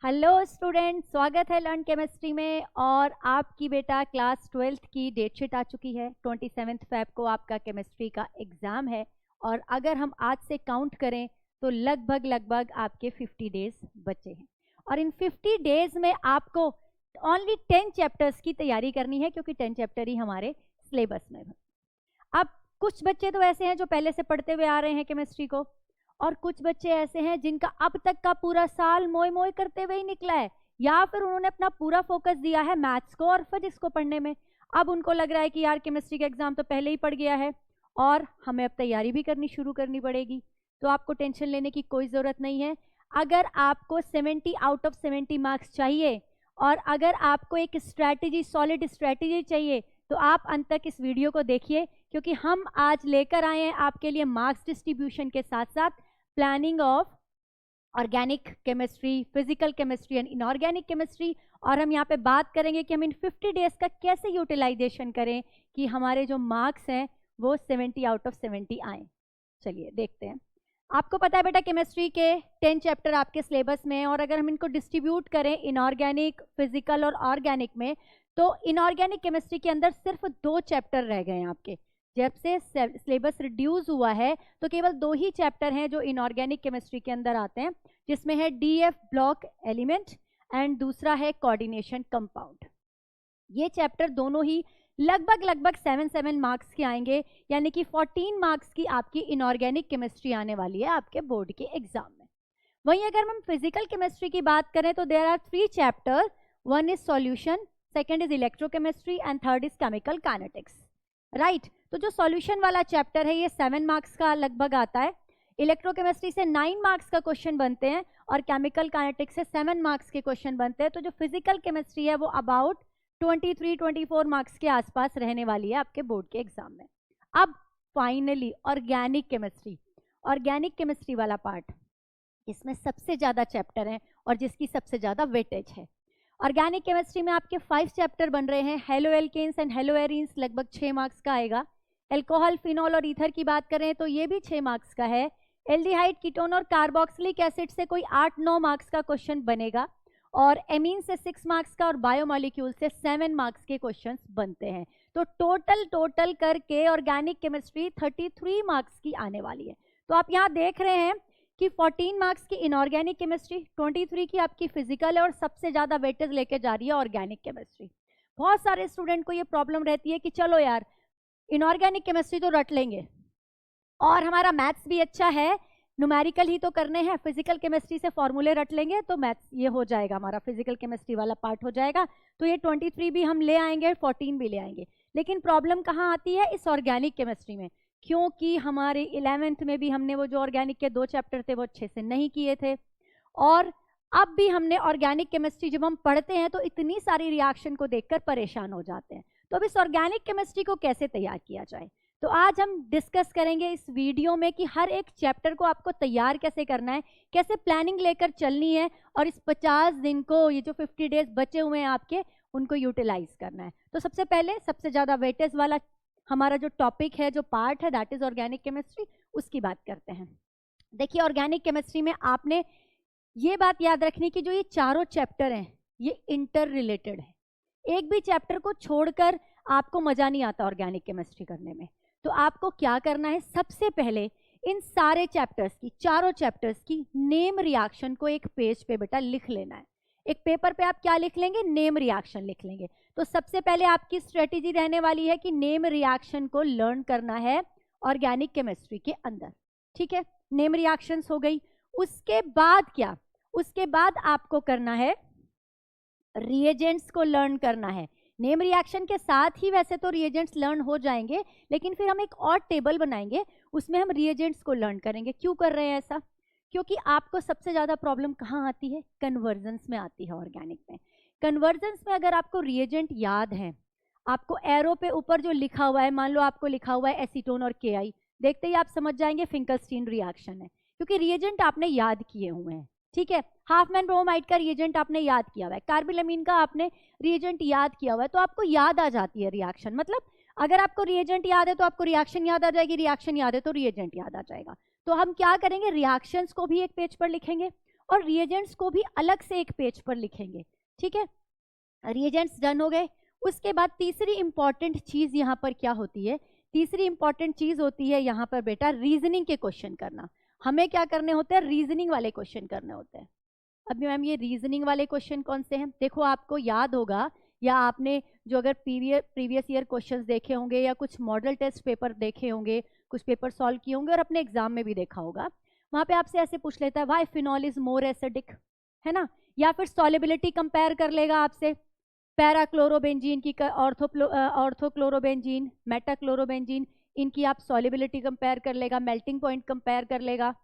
Hello student, स्वागत है learn chemistry में। और आपकी बेटा क्लास 12th की डेट शीट आ चुकी है। 27 फेब को आपका केमिस्ट्री का एग्ज़ाम है और अगर हम आज से काउंट करें तो लगभग आपके 50 डेज बचे हैं। और इन 50 डेज में आपको ओनली 10 चैप्टर्स की तैयारी करनी है, क्योंकि 10 चैप्टर ही हमारे सिलेबस में है। अब कुछ बच्चे तो ऐसे हैं जो पहले से पढ़ते हुए आ रहे हैं केमिस्ट्री को, और कुछ बच्चे ऐसे हैं जिनका अब तक का पूरा साल मोए मोए करते हुए ही निकला है, या फिर उन्होंने अपना पूरा फोकस दिया है मैथ्स को और फिजिक्स को पढ़ने में। अब उनको लग रहा है कि यार केमिस्ट्री का एग्जाम तो पहले ही पड़ गया है और हमें अब तैयारी भी करनी शुरू करनी पड़ेगी। तो आपको टेंशन लेने की कोई ज़रूरत नहीं है। अगर आपको 70 आउट ऑफ 70 मार्क्स चाहिए और अगर आपको एक स्ट्रैटेजी, सॉलिड स्ट्रैटेजी चाहिए, तो आप अंत तक इस वीडियो को देखिए, क्योंकि हम आज लेकर आए हैं आपके लिए मार्क्स डिस्ट्रीब्यूशन के साथ साथ planning of organic chemistry, physical chemistry and inorganic chemistry. और हम यहाँ पे बात करेंगे कि हम इन 50 डेज का कैसे यूटिलाइजेशन करें कि हमारे जो मार्क्स हैं वो 70 आउट ऑफ 70 आए। चलिए देखते हैं। आपको पता है बेटा केमिस्ट्री के 10 चैप्टर आपके सिलेबस में हैं, और अगर हम इनको डिस्ट्रीब्यूट करें इनऑर्गेनिक, फिजिकल और ऑर्गेनिक में, तो इनऑर्गेनिक केमिस्ट्री के अंदर सिर्फ 2 चैप्टर रह गए हैं आपके। जब से सिलेबस रिड्यूस हुआ है तो केवल 2 ही चैप्टर हैं जो इनऑर्गेनिक केमिस्ट्री के अंदर आते हैं, जिसमें है डीएफ ब्लॉक एलिमेंट एंड दूसरा है कोऑर्डिनेशन कंपाउंड। ये चैप्टर दोनों ही लगभग 7 मार्क्स के आएंगे, यानी कि 14 मार्क्स की आपकी इनऑर्गेनिक केमिस्ट्री आने वाली है आपके बोर्ड के एग्जाम में। वहीं अगर हम फिजिकल केमिस्ट्री की बात करें तो there are 3 chapter. 1 is solution, second is electrochemistry and third is chemical kinetics. Right, तो जो सॉल्यूशन वाला चैप्टर है ये 7 मार्क्स का लगभग आता है। इलेक्ट्रोकेमिस्ट्री से 9 मार्क्स का क्वेश्चन बनते हैं और केमिकल काइनेटिक्स से 7 मार्क्स के क्वेश्चन बनते हैं। तो जो फिजिकल केमिस्ट्री है वो अबाउट 23-24 मार्क्स के आसपास रहने वाली है आपके बोर्ड के एग्जाम में। अब फाइनली ऑर्गेनिक केमिस्ट्री वाला पार्ट, इसमें सबसे ज़्यादा चैप्टर हैं और जिसकी सबसे ज़्यादा वेटेज है। ऑर्गेनिक केमिस्ट्री में आपके 5 चैप्टर बन रहे हैं। Haloalkanes and haloarenes लगभग 6 मार्क्स का आएगा। एल्कोहल, फिनॉल और ईथर की बात करें तो ये भी 6 मार्क्स का है। एल्डिहाइड, कीटोन और कार्बोक्सिलिक एसिड से कोई 8-9 मार्क्स का क्वेश्चन बनेगा, और एमीन से 6 मार्क्स का और बायोमॉलिक्यूल से 7 मार्क्स के क्वेश्चन बनते हैं। तो टोटल करके ऑर्गेनिक केमिस्ट्री 33 मार्क्स की आने वाली है। तो आप यहाँ देख रहे हैं कि 14 मार्क्स की इनऑर्गेनिक केमिस्ट्री, 23 की आपकी फिजिकल है और सबसे ज़्यादा वेटेज लेके जा रही है ऑर्गेनिक केमिस्ट्री। बहुत सारे स्टूडेंट को ये प्रॉब्लम रहती है कि चलो यार इनऑर्गेनिक केमिस्ट्री तो रट लेंगे और हमारा मैथ्स भी अच्छा है, न्यूमेरिकल ही तो करने हैं, फिजिकल केमिस्ट्री से फॉर्मूले रट लेंगे तो मैथ्स ये हो जाएगा, हमारा फिजिकल केमिस्ट्री वाला पार्ट हो जाएगा, तो ये 23 भी हम ले आएंगे, 14 भी ले आएंगे। लेकिन प्रॉब्लम कहाँ आती है? इस ऑर्गेनिक केमिस्ट्री में, क्योंकि हमारे 11th में भी हमने वो जो ऑर्गेनिक के 2 चैप्टर थे वो अच्छे से नहीं किए थे, और अब भी हमने ऑर्गेनिक केमिस्ट्री जब हम पढ़ते हैं तो इतनी सारी रिएक्शन को देखकर परेशान हो जाते हैं। तो अब इस ऑर्गेनिक केमिस्ट्री को कैसे तैयार किया जाए, तो आज हम डिस्कस करेंगे इस वीडियो में कि हर एक चैप्टर को आपको तैयार कैसे करना है, कैसे प्लानिंग लेकर चलनी है, और इस 50 दिन को, ये जो 50 डेज बचे हुए हैं आपके, उनको यूटिलाइज करना है। तो सबसे पहले सबसे ज़्यादा वेटेज वाला हमारा जो टॉपिक है, जो पार्ट है, दैट इज ऑर्गेनिक केमिस्ट्री, उसकी बात करते हैं। देखिए ऑर्गेनिक केमिस्ट्री में आपने ये बात याद रखनी कि जो ये चारों चैप्टर हैं ये इंटर रिलेटेड है। एक भी चैप्टर को छोड़कर आपको मजा नहीं आता ऑर्गेनिक केमिस्ट्री करने में। तो आपको क्या करना है, सबसे पहले इन सारे चैप्टर्स की, चारों चैप्टर्स की नेम रिएक्शन को एक पेज पे बेटा लिख लेना है। एक पेपर पे आप क्या लिख लेंगे? नेम रिएक्शन लिख लेंगे। तो सबसे पहले आपकी स्ट्रेटेजी रहने वाली है कि नेम रिएक्शन को लर्न करना है ऑर्गेनिक केमिस्ट्री के अंदर। ठीक है, नेम रिएक्शंस हो गई। उसके बाद क्या? उसके बाद आपको करना है रिएजेंट्स को लर्न करना है। नेम रिएक्शन के साथ ही वैसे तो रिएजेंट्स लर्न हो जाएंगे, लेकिन फिर हम एक और टेबल बनाएंगे, उसमें हम रिएजेंट्स को लर्न करेंगे। क्यों कर रहे हैं ऐसा? क्योंकि आपको सबसे ज़्यादा प्रॉब्लम कहाँ आती है? कन्वर्जन्स में आती है ऑर्गेनिक में। कन्वर्जन्स में अगर आपको रिएजेंट याद है, आपको एरो पे ऊपर जो लिखा हुआ है, मान लो आपको लिखा हुआ है एसीटोन और KI, देखते ही आप समझ जाएंगे फिंकलस्टीन रिएक्शन है, क्योंकि रिएजेंट आपने याद किए हुए हैं। ठीक है, हाफमैन ब्रोमाइड का रिएजेंट आपने याद किया हुआ है, कार्बिलमीन का आपने रिएजेंट याद किया हुआ है, तो आपको याद आ जाती है रिएक्शन। मतलब अगर आपको रिएजेंट याद है तो आपको रिएक्शन याद आ जाएगी, रिएक्शन याद है तो रिएजेंट याद आ जाएगा। तो हम क्या करेंगे, रिएक्शंस को भी एक पेज पर लिखेंगे और रिएजेंट्स को भी अलग से एक पेज पर लिखेंगे, ठीक है। रिएजेंट्स डन हो गए। उसके बाद तीसरी इंपॉर्टेंट चीज यहाँ पर क्या होती है, तीसरी इंपॉर्टेंट चीज होती है यहाँ पर बेटा रीजनिंग के क्वेश्चन करना। हमें क्या करने होते हैं, रीजनिंग वाले क्वेश्चन करने होते हैं। अभी मैम ये रीजनिंग वाले क्वेश्चन कौन से हैं, देखो आपको याद होगा या आपने जो अगर प्रीवियस ईयर क्वेश्चंस देखे होंगे या कुछ मॉडल टेस्ट पेपर देखे होंगे, कुछ पेपर सॉल्व किए होंगे और अपने एग्जाम में भी देखा होगा, वहां पे आपसे ऐसे पूछ लेता है why phenol is more acidic, है ना, या फिर सॉलिबिलिटी कंपेयर कर लेगा आपसे, पैराक्लोरोबेंजीन की ऑर्थोक्लोरोबेंजीन, मेटाक्लोरोबेंजीन, इनकी आप सॉलिबिलिटी कंपेयर कर लेगा, मेल्टिंग पॉइंट कंपेयर कर लेगा,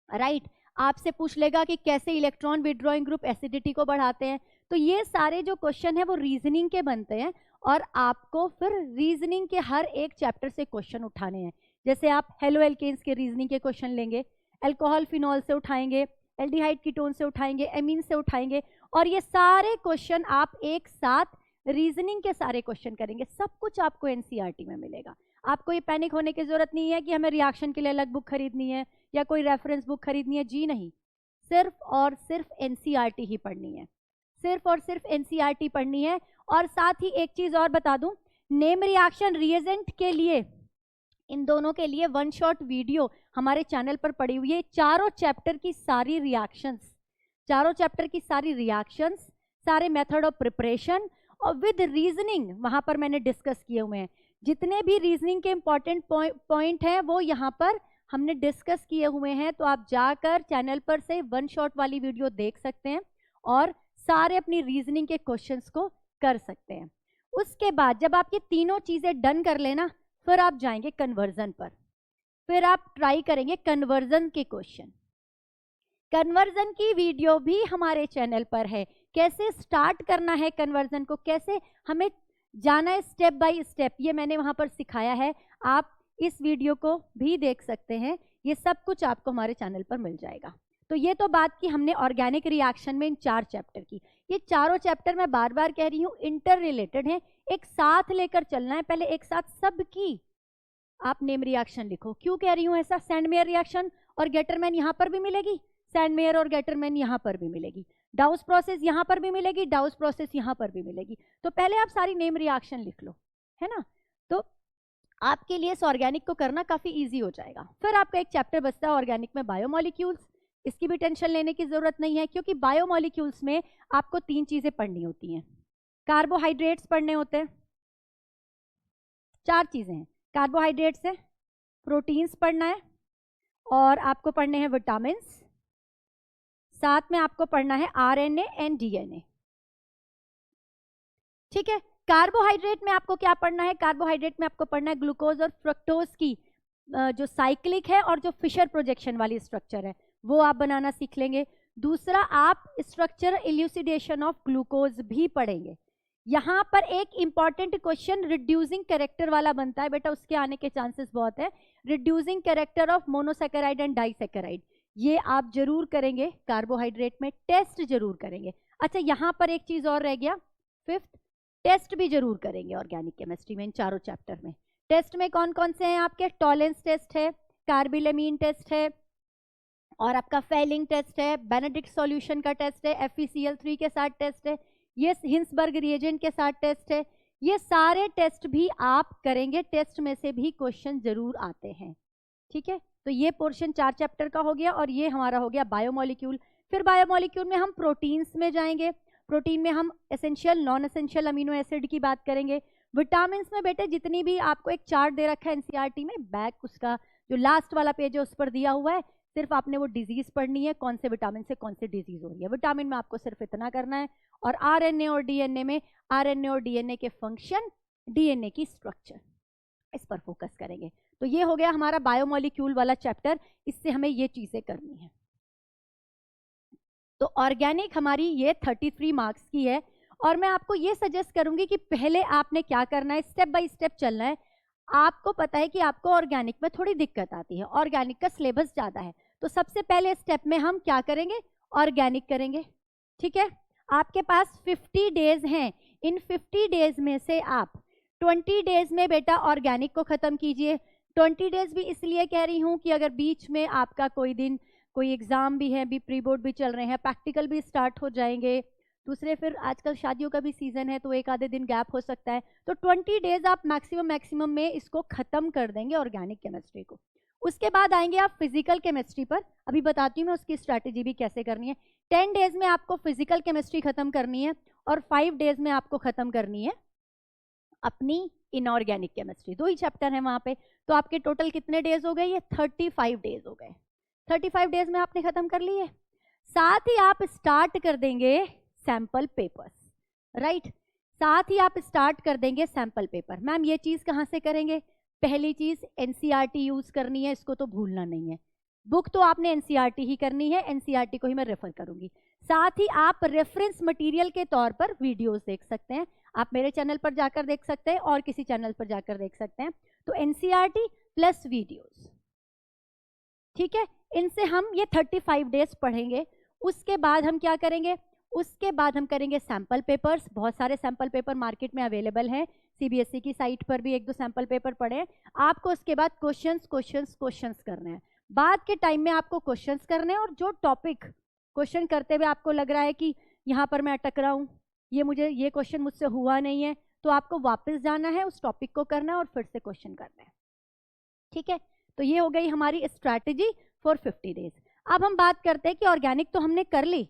राइट। आपसे पूछ लेगा कि कैसे इलेक्ट्रॉन विड्रॉइंग ग्रुप एसिडिटी को बढ़ाते हैं। तो ये सारे जो क्वेश्चन है वो रीजनिंग के बनते हैं और आपको फिर रीजनिंग के हर एक चैप्टर से क्वेश्चन उठाने हैं। जैसे आप हेलो एल्केन्स के रीजनिंग के क्वेश्चन लेंगे, अल्कोहल फिनॉल से उठाएंगे, एल्डिहाइड कीटोन से उठाएंगे, एमीन से उठाएंगे, और ये सारे क्वेश्चन आप एक साथ रीजनिंग के सारे क्वेश्चन करेंगे। सब कुछ आपको एनसीईआरटी में मिलेगा। आपको ये पैनिक होने की जरूरत नहीं है कि हमें रिएक्शन के लिए अलग बुक खरीदनी है या कोई रेफरेंस बुक खरीदनी है, जी नहीं, सिर्फ और सिर्फ एनसीईआरटी ही पढ़नी है, सिर्फ और सिर्फ एनसीईआरटी पढ़नी है। और साथ ही एक चीज और बता दूं, नेम रिएक्शन रिएजेंट के लिए, इन दोनों के लिए वन शॉट वीडियो हमारे चैनल पर पड़ी हुई है। चारों चैप्टर की सारी रिएक्शंस, चारों चैप्टर की सारी रिएक्शंस, सारे मेथड ऑफ प्रिपरेशन और विद रीजनिंग वहां पर मैंने डिस्कस किए हुए हैं। जितने भी रीजनिंग के इंपॉर्टेंट पॉइंट हैं वो यहाँ पर हमने डिस्कस किए हुए हैं। तो आप जाकर चैनल पर से वन शॉट वाली वीडियो देख सकते हैं और सारे अपनी रीजनिंग के क्वेश्चंस को कर सकते हैं। उसके बाद जब आप ये तीनों चीजें डन कर लेना, फिर आप जाएंगे कन्वर्जन पर, फिर आप ट्राई करेंगे कन्वर्जन के क्वेश्चन। कन्वर्जन की वीडियो भी हमारे चैनल पर है, कैसे स्टार्ट करना है कन्वर्जन को, कैसे हमें जाना है स्टेप बाय स्टेप, ये मैंने वहां पर सिखाया है। आप इस वीडियो को भी देख सकते हैं, ये सब कुछ आपको हमारे चैनल पर मिल जाएगा। तो ये तो बात की हमने ऑर्गेनिक रिएक्शन में इन 4 चैप्टर की। ये चारों चैप्टर मैं बार बार कह रही हूँ इंटर रिलेटेड हैं, एक साथ लेकर चलना है। पहले एक साथ सबकी आप नेम रिएक्शन लिखो। क्यों कह रही हूँ ऐसा, सैंडमेयर रिएक्शन और गेटरमैन यहाँ पर भी मिलेगी, सैंडमेयर और गेटरमैन यहाँ पर भी मिलेगी, डाउस प्रोसेस यहाँ पर भी मिलेगी, डाउस प्रोसेस यहाँ पर भी मिलेगी। तो पहले आप सारी नेम रिएक्शन लिख लो, है ना। तो आपके लिए इस ऑर्गेनिक को करना काफी इजी हो जाएगा। फिर आपका एक चैप्टर बचता है ऑर्गेनिक में बायोमॉलिक्यूल्स। इसकी भी टेंशन लेने की जरूरत नहीं है, क्योंकि बायोमॉलिक्यूल्स में आपको 3 चीजें पढ़नी होती हैं। कार्बोहाइड्रेट्स पढ़ने होते हैं, 4 चीजें हैं, कार्बोहाइड्रेट्स है, प्रोटीन्स पढ़ना है, और आपको पढ़ने हैं विटामिन्स, साथ में आपको पढ़ना है आरएनए एंड डीएनए, ठीक है। कार्बोहाइड्रेट में आपको क्या पढ़ना है, कार्बोहाइड्रेट में आपको पढ़ना है ग्लूकोज और फ्रक्टोज की जो साइक्लिक है और जो फिशर प्रोजेक्शन वाली स्ट्रक्चर है वो आप बनाना सीख लेंगे। दूसरा, आप स्ट्रक्चर इल्यूसिडेशन ऑफ ग्लूकोज भी पढ़ेंगे। यहाँ पर एक इंपॉर्टेंट क्वेश्चन रिड्यूसिंग कैरेक्टर वाला बनता है बेटा, उसके आने के चांसेस बहुत है। Reducing character of monosaccharide and disaccharide, ये आप जरूर करेंगे कार्बोहाइड्रेट में, टेस्ट जरूर करेंगे। अच्छा, यहाँ पर एक चीज और रह गया, 5th टेस्ट भी जरूर करेंगे ऑर्गेनिक केमिस्ट्री में इन चारों चैप्टर में। टेस्ट में कौन कौन से हैं आपके, टॉलेंस टेस्ट है, कार्बिलेमीन टेस्ट है, और आपका फेलिंग टेस्ट है, बेनेडिक्ट सॉल्यूशन का टेस्ट है, FeCl3 के साथ टेस्ट है, ये हिंसबर्ग रिएजेंट के साथ टेस्ट है। ये सारे टेस्ट भी आप करेंगे, टेस्ट में से भी क्वेश्चन जरूर आते हैं, ठीक है। तो ये पोर्शन 4 चैप्टर का हो गया और ये हमारा हो गया बायोमॉलिक्यूल। फिर बायोमॉलिक्यूल में हम प्रोटीन्स में जाएंगे, प्रोटीन में हम essential non essential amino acid की बात करेंगे। विटामिन्स में बेटे जितनी भी आपको एक चार्ट दे रखा है एनसीईआरटी में, बैक उसका जो लास्ट वाला पेज है उस पर दिया हुआ है, सिर्फ आपने वो डिजीज पढ़नी है, कौन से विटामिन से कौन सी डिजीज हो रही है। विटामिन में आपको सिर्फ इतना करना है। और आरएनए और डीएनए में आरएनए और डीएनए के फंक्शन, डीएनए की स्ट्रक्चर, इस पर फोकस करेंगे। तो ये हो गया हमारा बायोमॉलिक्यूल वाला चैप्टर, इससे हमें ये चीजें करनी है। तो ऑर्गेनिक हमारी ये 33 मार्क्स की है। और मैं आपको ये सजेस्ट करूंगी कि पहले आपने क्या करना है, स्टेप बाय स्टेप चलना है। आपको पता है कि आपको ऑर्गेनिक में थोड़ी दिक्कत आती है, ऑर्गेनिक का सिलेबस ज्यादा है, तो सबसे पहले स्टेप में हम क्या करेंगे, ऑर्गेनिक करेंगे, ठीक है। आपके पास 50 डेज हैं, इन 50 डेज में से आप 20 डेज में बेटा ऑर्गेनिक को खत्म कीजिए। 20 डेज भी इसलिए कह रही हूं कि अगर बीच में आपका कोई दिन कोई एग्ज़ाम भी है, भी प्री बोर्ड भी चल रहे हैं, प्रैक्टिकल भी स्टार्ट हो जाएंगे, दूसरे फिर आजकल शादियों का भी सीज़न है तो एक आधे दिन गैप हो सकता है, तो 20 डेज आप मैक्सिमम में इसको ख़त्म कर देंगे ऑर्गेनिक केमिस्ट्री को। उसके बाद आएंगे आप फिजिकल केमिस्ट्री पर, अभी बताती हूँ मैं उसकी स्ट्रैटेजी भी कैसे करनी है। 10 डेज में आपको फिजिकल केमिस्ट्री खत्म करनी है और 5 डेज में आपको खत्म करनी है अपनी इनऑर्गेनिक केमिस्ट्री। 2 ही चैप्टर है वहां पे, तो आपके टोटल कितने डेज हो गए? ये 35 डेज हो गए। 35 डेज में आपने खत्म कर लिए। साथ ही आप स्टार्ट कर देंगे सैंपल पेपर्स, राइट। साथ ही आप स्टार्ट कर देंगे सैंपल पेपर। मैम ये चीज कहाँ से करेंगे? पहली चीज एनसीईआरटी यूज करनी है, इसको तो भूलना नहीं है। बुक तो आपने एनसीईआरटी ही करनी है, एनसीईआरटी को ही मैं रेफर करूंगी। साथ ही आप रेफरेंस मटेरियल के तौर पर वीडियोस देख सकते हैं, आप मेरे चैनल पर जाकर देख सकते हैं और किसी चैनल पर जाकर देख सकते हैं। तो एनसीईआरटी प्लस वीडियोस, ठीक है, इनसे हम ये 35 डेज पढ़ेंगे। उसके बाद हम क्या करेंगे? उसके बाद हम करेंगे सैंपल पेपर्स। बहुत सारे सैंपल पेपर मार्केट में अवेलेबल हैं, सीबीएसई की साइट पर भी 1-2 सैंपल पेपर पढ़े। आपको उसके बाद क्वेश्चंस करने हैं। बाद के टाइम में आपको क्वेश्चंस करने हैं, और जो टॉपिक क्वेश्चन करते हुए आपको लग रहा है कि यहाँ पर मैं अटक रहा हूँ, ये क्वेश्चन मुझसे हुआ नहीं है, तो आपको वापस जाना है, उस टॉपिक को करना है और फिर से क्वेश्चन करना है, ठीक है। तो ये हो गई हमारी स्ट्रैटेजी फॉर 50 डेज। अब हम बात करते हैं कि ऑर्गेनिक तो हमने कर ली,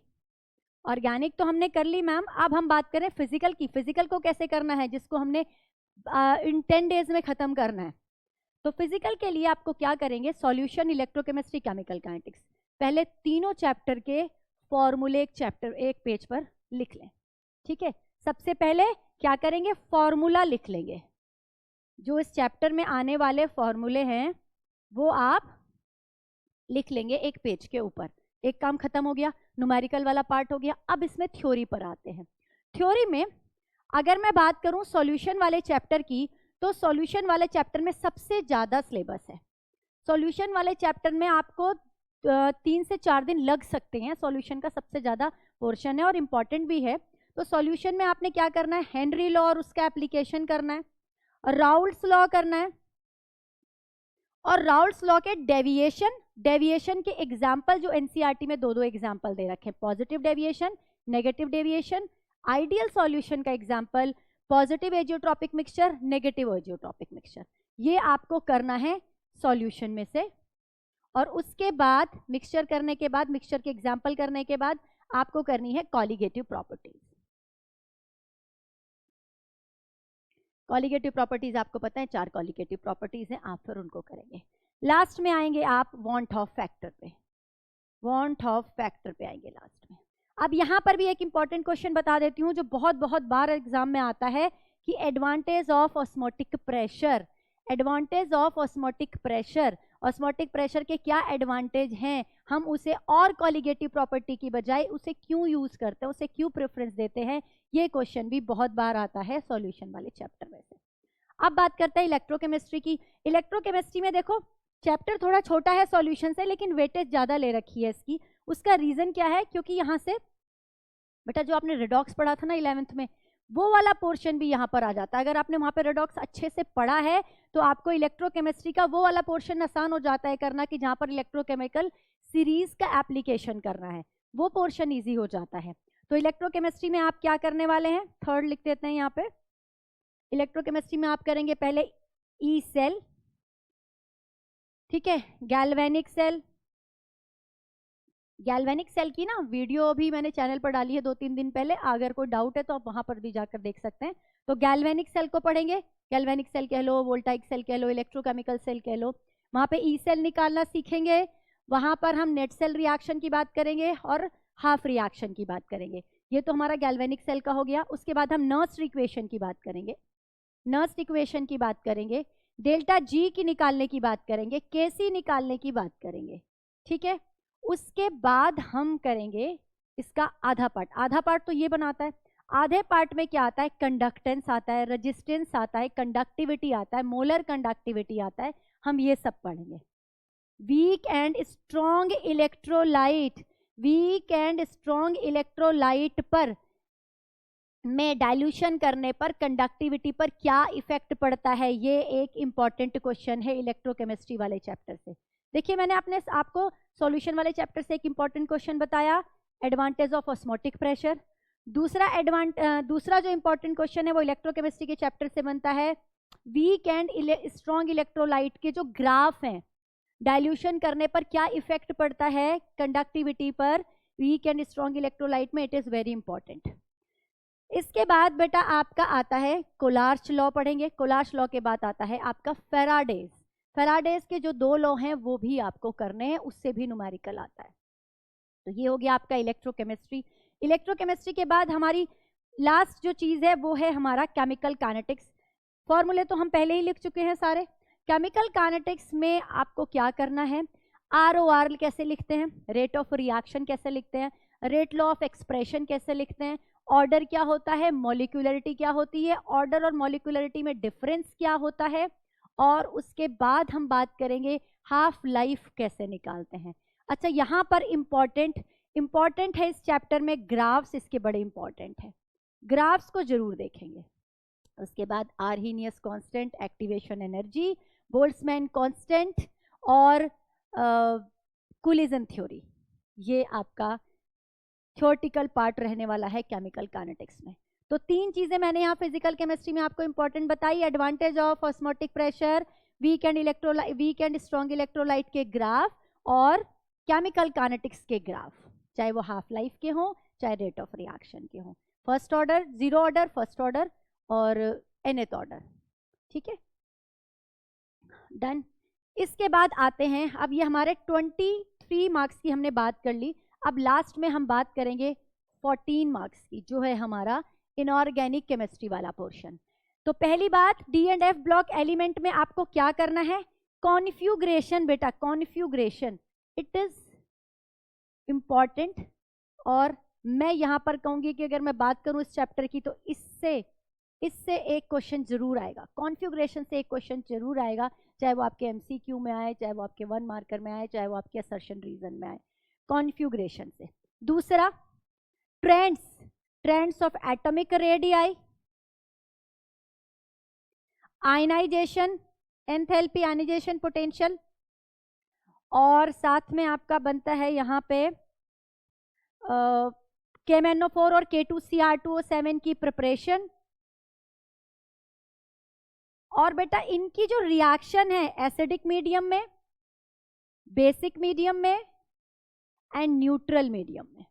ऑर्गेनिक तो हमने कर ली मैम। अब हम बात करें फिजिकल की। फिजिकल को कैसे करना है, जिसको हमने इन 10 डेज में खत्म करना है। तो फिजिकल के लिए आपको क्या करेंगे? सॉल्यूशन, इलेक्ट्रोकेमिस्ट्री, केमिकल काइनेटिक्स, पहले तीनों चैप्टर के फॉर्मूले एक पेज पर लिख लें, ठीक है। सबसे पहले क्या करेंगे? फॉर्मूला लिख लेंगे। जो इस चैप्टर में आने वाले फॉर्मूले हैं वो आप लिख लेंगे एक पेज के ऊपर। एक काम खत्म हो गया, न्यूमेरिकल वाला पार्ट हो गया। अब इसमें थ्योरी पर आते हैं। थ्योरी में अगर मैं बात करूं सॉल्यूशन वाले चैप्टर की, तो सॉल्यूशन वाले चैप्टर में सबसे ज़्यादा सिलेबस है। सॉल्यूशन वाले चैप्टर में आपको 3 से 4 दिन लग सकते हैं। सॉल्यूशन का सबसे ज़्यादा पोर्शन है और इम्पॉर्टेंट भी है। तो सॉल्यूशन में आपने क्या करना है? हेनरी लॉ और उसका एप्लीकेशन करना है, राउल्ट्स लॉ करना है, और राउल्ट्स लॉ के डेविएशन के एग्जाम्पल जो एनसीईआरटी में 2-2 एग्जाम्पल दे रखे हैं, positive deviation, negative deviation, ideal solution का example, positive azeotropic mixture, negative azeotropic mixture, ये आपको करना है सॉल्यूशन में से। और उसके बाद मिक्सचर करने के बाद, मिक्सचर के एग्जाम्पल करने के बाद आपको करनी है कॉलिगेटिव प्रॉपर्टीज। कॉलिगेटिव प्रॉपर्टीज आपको पता है 4 कॉलिगेटिव प्रॉपर्टीज हैं, आप फिर उनको करेंगे। लास्ट में आएंगे आप वांट ऑफ फैक्टर पे, वांट ऑफ फैक्टर पे आएंगे लास्ट में। अब यहाँ पर भी एक इंपॉर्टेंट क्वेश्चन बता देती हूँ जो बहुत बार एग्जाम में आता है कि advantage of osmotic pressure, advantage of osmotic pressure, osmotic pressure के क्या एडवांटेज हैं, हम उसे और कॉलिगेटिव प्रॉपर्टी की बजाय उसे क्यों यूज करते हैं, उसे क्यों प्रेफरेंस देते हैं। ये क्वेश्चन भी बहुत बार आता है सॉल्यूशन वाले चैप्टर में से। अब बात करते हैं इलेक्ट्रोकेमिस्ट्री की। इलेक्ट्रोकेमिस्ट्री में देखो चैप्टर थोड़ा छोटा है सॉल्यूशन से, लेकिन वेटेज ज़्यादा ले रखी है इसकी। उसका रीज़न क्या है? क्योंकि यहाँ से बेटा जो आपने रेडॉक्स पढ़ा था ना 11th में, वो वाला पोर्शन भी यहाँ पर आ जाता है। अगर आपने वहाँ पे रेडॉक्स अच्छे से पढ़ा है तो आपको इलेक्ट्रोकेमिस्ट्री का वो वाला पोर्शन आसान हो जाता है करना, कि जहाँ पर इलेक्ट्रोकेमिकल सीरीज का एप्लीकेशन करना है, वो पोर्शन ईजी हो जाता है। तो इलेक्ट्रोकेमिस्ट्री में आप क्या करने वाले हैं? 3rd लिख देते हैं यहाँ पे। इलेक्ट्रोकेमिस्ट्री में आप करेंगे पहले ई सेल, ठीक है, गैल्वेनिक सेल। गैल्वेनिक सेल की ना वीडियो भी मैंने चैनल पर डाली है 2-3 दिन पहले, अगर कोई डाउट है तो आप वहां पर भी जाकर देख सकते हैं। तो गैल्वेनिक सेल को पढ़ेंगे, गैल्वेनिक सेल कह लो, वोल्टाइक सेल कह लो, इलेक्ट्रोकेमिकल सेल कह लो। वहां पे ई सेल निकालना सीखेंगे, वहां पर हम नेट सेल रिएक्शन की बात करेंगे और हाफ रिएक्शन की बात करेंगे। ये तो हमारा गैल्वेनिक सेल का हो गया। उसके बाद हम नर्स्ट इक्वेशन की बात करेंगे, नर्स्ट इक्वेशन की बात करेंगे, डेल्टा जी की निकालने की बात करेंगे, केसी निकालने की बात करेंगे, ठीक है। उसके बाद हम करेंगे इसका आधा पार्ट। आधा पार्ट तो ये बनाता है, आधे पार्ट में क्या आता है? कंडक्टेंस आता है, रेजिस्टेंस आता है, कंडक्टिविटी आता है, मोलर कंडक्टिविटी आता है, हम ये सब पढ़ेंगे। Weak and strong electrolyte, weak and strong electrolyte पर में डाइल्यूशन करने पर कंडक्टिविटी पर क्या इफेक्ट पड़ता है, ये एक इंपॉर्टेंट क्वेश्चन है इलेक्ट्रोकेमिस्ट्री वाले चैप्टर से। देखिए मैंने आपको सॉल्यूशन वाले चैप्टर से एक इंपॉर्टेंट क्वेश्चन बताया, एडवांटेज ऑफ ऑस्मोटिक प्रेशर। दूसरा जो इंपॉर्टेंट क्वेश्चन है वो इलेक्ट्रोकेमिस्ट्री के चैप्टर से बनता है, वीक एंड स्ट्रॉन्ग इलेक्ट्रोलाइट के जो ग्राफ हैं, डाइल्यूशन करने पर क्या इफेक्ट पड़ता है कंडक्टिविटी पर वीक एंड स्ट्रॉन्ग इलेक्ट्रोलाइट में, इट इज वेरी इंपॉर्टेंट। इसके बाद बेटा आपका आता है कोलार्च लॉ पढ़ेंगे, कोलार्च लॉ के बाद आता है आपका फेराडेज। फेराडेज के जो 2 लॉ हैं वो भी आपको करने हैं, उससे भी न्यूमेरिकल आता है। तो ये हो गया आपका इलेक्ट्रोकेमिस्ट्री। इलेक्ट्रोकेमिस्ट्री के बाद हमारी लास्ट जो चीज है वो है हमारा केमिकल काइनेटिक्स। फॉर्मूले तो हम पहले ही लिख चुके हैं सारे। केमिकल काइनेटिक्स में आपको क्या करना है, ROR कैसे लिखते हैं, रेट ऑफ रिएक्शन कैसे लिखते हैं, रेट लॉ ऑफ एक्सप्रेशन कैसे लिखते हैं, ऑर्डर क्या होता है, मॉलिक्यूलरिटी क्या होती है, ऑर्डर और मॉलिक्यूलरिटी में डिफरेंस क्या होता है, और उसके बाद हम बात करेंगे हाफ लाइफ कैसे निकालते हैं। अच्छा यहाँ पर इंपॉर्टेंट है इस चैप्टर में ग्राफ्स, इसके बड़े इंपॉर्टेंट है, ग्राफ्स को जरूर देखेंगे। उसके बाद Arrhenius constant, activation energy, Boltzmann constant और कोलिजन थ्योरी, ये आपका थ्योरेटिकल पार्ट रहने वाला है केमिकल काइनेटिक्स में। तो 3 चीजें मैंने यहाँ फिजिकल केमिस्ट्री में आपको इंपॉर्टेंट बताई, advantage of osmotic pressure, weak and strong electrolyte के ग्राफ और केमिकल काइनेटिक्स के ग्राफ, चाहे वो हाफ लाइफ के हों चाहे रेट ऑफ रिएक्शन के हों, first order, zero order, first order और nth ऑर्डर। ठीक है, डन। इसके बाद आते हैं, अब ये हमारे 23 मार्क्स की हमने बात कर ली, अब लास्ट में हम बात करेंगे 14 मार्क्स की, जो है हमारा इनऑर्गेनिक केमिस्ट्री वाला पोर्शन। तो पहली बात, D and F block element में आपको क्या करना है, कॉन्फ्यूग्रेशन बेटा, कॉन्फ्यूग्रेशन इट इज इंपॉर्टेंट। और मैं यहां पर कहूंगी कि अगर मैं बात करूं इस चैप्टर की तो इससे एक क्वेश्चन जरूर आएगा, कॉन्फ्यूग्रेशन से एक क्वेश्चन जरूर आएगा, चाहे वो आपके MCQ में आए, चाहे वो आपके 1 मार्कर में आए, चाहे वो आपके असर्शन रीजन में आए, कॉन्फ्यूग्रेशन से। दूसरा, trends of atomic radii, ionization, enthalpy, ionization potential, और साथ में आपका बनता है यहाँ पे KMnO4 और K2Cr2O7 की प्रिपरेशन। और बेटा इनकी जो रिएक्शन है एसिडिक मीडियम में, बेसिक मीडियम में एंड न्यूट्रल मीडियम में,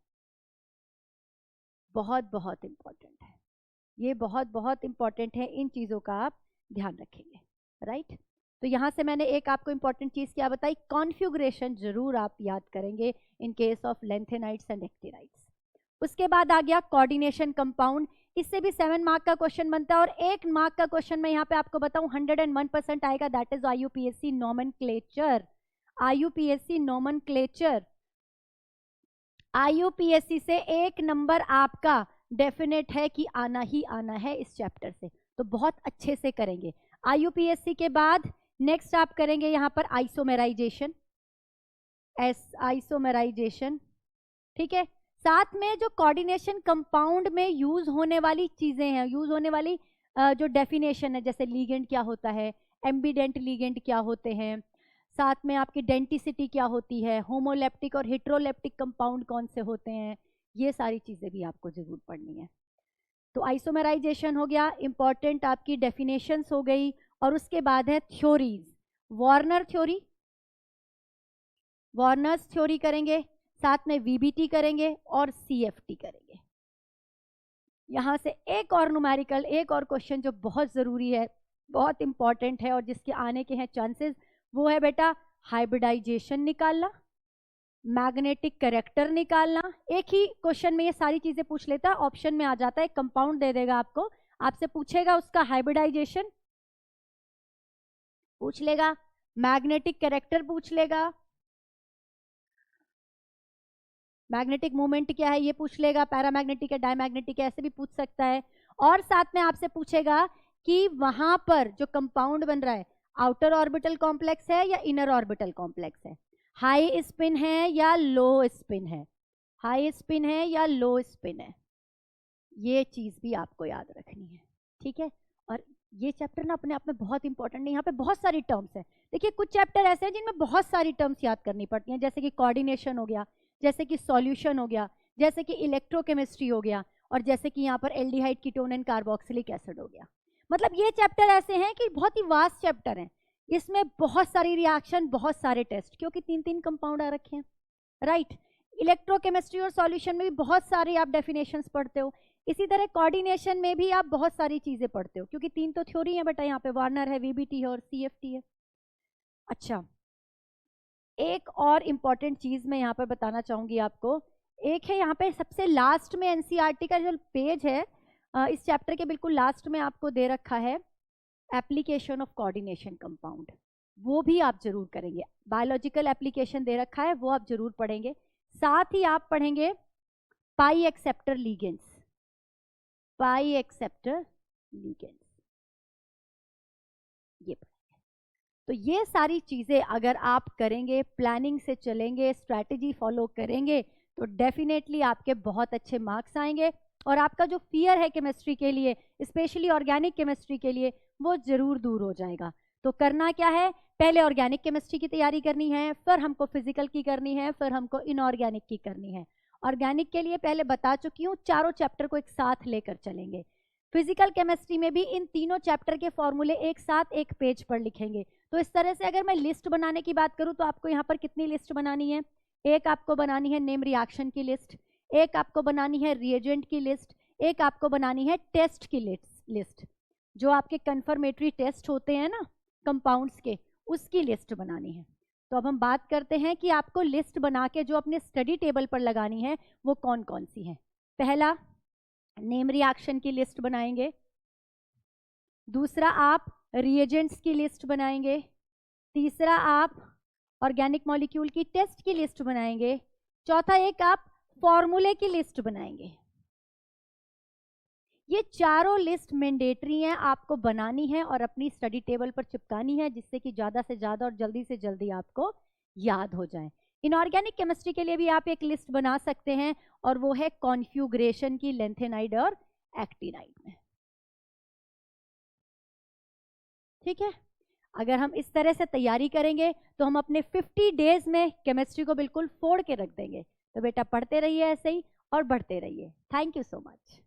बहुत बहुत इंपॉर्टेंट है, ये बहुत बहुत इंपॉर्टेंट है, इन चीजों का आप ध्यान रखेंगे, राइट। तो यहां से मैंने एक आपको इंपॉर्टेंट चीज क्या बताई, कॉन्फ्यूग्रेशन जरूर आप याद करेंगे in case of lanthanides and actinides. उसके बाद आ गया कोऑर्डिनेशन कंपाउंड, इससे भी 7 मार्क का क्वेश्चन बनता है, और 1 मार्क का क्वेश्चन मैं यहाँ पे आपको बताऊं 101% आएगा, that is IUPAC nomenclature. IUPAC nomenclature, IUPAC से 1 नंबर आपका डेफिनेट है कि आना ही आना है इस चैप्टर से, तो बहुत अच्छे से करेंगे। IUPAC के बाद नेक्स्ट आप करेंगे यहाँ पर आइसोमेराइजेशन, आइसोमेराइजेशन, ठीक है। साथ में जो कोऑर्डिनेशन कंपाउंड में यूज होने वाली चीजें हैं, यूज होने वाली जो डेफिनेशन है, जैसे लीगेंड क्या होता है, एम्बिडेंट लीगेंड क्या होते हैं, साथ में आपकी डेंटिसिटी क्या होती है, होमोलेप्टिक और हेट्रोलेप्टिक कंपाउंड कौन से होते हैं, ये सारी चीजें भी आपको जरूर पढ़नी है। तो आइसोमेराइजेशन हो गया, इंपॉर्टेंट आपकी डेफिनेशंस हो गई, और उसके बाद है theories, Warner theory, Warners theory करेंगे, साथ में VBT करेंगे और CFT करेंगे। यहां से एक और न्यूमेरिकल, एक और क्वेश्चन जो बहुत जरूरी है, बहुत इंपॉर्टेंट है और जिसके आने के हैं चांसेस, वो है बेटा हाइब्रिडाइजेशन निकालना, मैग्नेटिक कैरेक्टर निकालना। एक ही क्वेश्चन में ये सारी चीजें पूछ लेता है, ऑप्शन में आ जाता है, कंपाउंड दे देगा आपको, आपसे पूछेगा उसका हाइब्रिडाइजेशन पूछ लेगा, मैग्नेटिक कैरेक्टर पूछ लेगा, मैग्नेटिक मूवमेंट क्या है ये पूछ लेगा, पैरामैग्नेटिक है, डायमैग्नेटिक है, ऐसे भी पूछ सकता है। और साथ में आपसे पूछेगा कि वहां पर जो कंपाउंड बन रहा है आउटर ऑर्बिटल कॉम्प्लेक्स है या इनर ऑर्बिटल कॉम्प्लेक्स है, हाई स्पिन है या लो स्पिन है, हाई स्पिन है या लो स्पिन है, ये चीज भी आपको याद रखनी है, ठीक है। और ये चैप्टर ना अपने आप में बहुत इंपॉर्टेंट है। यहाँ पे बहुत सारी टर्म्स हैं। देखिए कुछ चैप्टर ऐसे हैं जिनमें बहुत सारी टर्म्स याद करनी पड़ती हैं, जैसे कि कोऑर्डिनेशन हो गया, जैसे कि सॉल्यूशन हो गया, जैसे कि इलेक्ट्रोकेमिस्ट्री हो गया, और जैसे कि यहाँ पर aldehyde, ketone and carboxylic acid हो गया। मतलब ये चैप्टर ऐसे हैं कि बहुत ही वास्ट चैप्टर हैं, इसमें बहुत सारी रिएक्शन, बहुत सारे टेस्ट, क्योंकि 3-3 कंपाउंड आ रखे हैं, राइट। इलेक्ट्रोकेमिस्ट्री और सॉल्यूशन में भी बहुत सारी आप डेफिनेशंस पढ़ते हो। इसी तरह कोऑर्डिनेशन में भी आप बहुत सारी चीजें पढ़ते हो, क्योंकि 3 तो थ्योरी है बेटा, यहाँ पे वार्नर है, वीबीटी है और सीएफटी है। अच्छा, एक और इम्पॉर्टेंट चीज मैं यहाँ पर बताना चाहूंगी आपको। एक है यहाँ पे सबसे लास्ट में एनसीईआरटी का जो पेज है, इस चैप्टर के बिल्कुल लास्ट में आपको दे रखा है एप्लीकेशन ऑफ कोऑर्डिनेशन कंपाउंड, वो भी आप जरूर करेंगे। बायोलॉजिकल एप्लीकेशन दे रखा है, वो आप जरूर पढ़ेंगे। साथ ही आप पढ़ेंगे पाई एक्सेप्टर लिगेंड्स, पाई एक्सेप्टर लिगेंड्स, ये पढ़ेंगे। तो ये सारी चीजें अगर आप करेंगे, प्लानिंग से चलेंगे, स्ट्रैटेजी फॉलो करेंगे, तो डेफिनेटली आपके बहुत अच्छे मार्क्स आएंगे, और आपका जो फियर है केमिस्ट्री के लिए, स्पेशली ऑर्गेनिक केमिस्ट्री के लिए, वो जरूर दूर हो जाएगा। तो करना क्या है, पहले ऑर्गेनिक केमिस्ट्री की तैयारी करनी है, फिर हमको फिजिकल की करनी है, फिर हमको इनऑर्गेनिक की करनी है। ऑर्गेनिक के लिए पहले बता चुकी हूँ, चारों चैप्टर को एक साथ लेकर चलेंगे। फिजिकल केमिस्ट्री में भी इन तीनों चैप्टर के फॉर्मूले एक साथ एक पेज पर लिखेंगे। तो इस तरह से अगर मैं लिस्ट बनाने की बात करूं, तो आपको यहाँ पर कितनी लिस्ट बनानी है, एक आपको बनानी है नेम रिएक्शन की लिस्ट, एक आपको बनानी है रिएजेंट की लिस्ट, एक आपको बनानी है टेस्ट की लिस्ट, जो आपके कंफर्मेटरी टेस्ट होते हैं ना कंपाउंड्स के, उसकी लिस्ट बनानी है। तो अब हम बात करते हैं कि आपको लिस्ट बना के जो अपने स्टडी टेबल पर लगानी है वो कौन कौन सी है। पहला, नेम रिएक्शन की लिस्ट बनाएंगे। दूसरा, आप रिएजेंट्स की लिस्ट बनाएंगे। तीसरा, आप ऑर्गेनिक मॉलिक्यूल की टेस्ट की लिस्ट बनाएंगे। चौथा, एक आप फॉर्मूले की लिस्ट बनाएंगे। ये चारों लिस्ट मैंडेटरी हैं, आपको बनानी है और अपनी स्टडी टेबल पर चिपकानी है, जिससे कि ज़्यादा से ज़्यादा और जल्दी से जल्दी आपको याद हो जाए। इनऑर्गेनिक केमिस्ट्री के लिए भी आप एक लिस्ट बना सकते हैं, और वो है कॉन्फ्यूग्रेशन की लेंथेनाइड और एक्टिनाइड में। ठीक है, अगर हम इस तरह से तैयारी करेंगे तो हम अपने 50 डेज में केमिस्ट्री को बिल्कुल फोड़ के रख देंगे। तो बेटा पढ़ते रहिए ऐसे ही और बढ़ते रहिए। Thank you so much.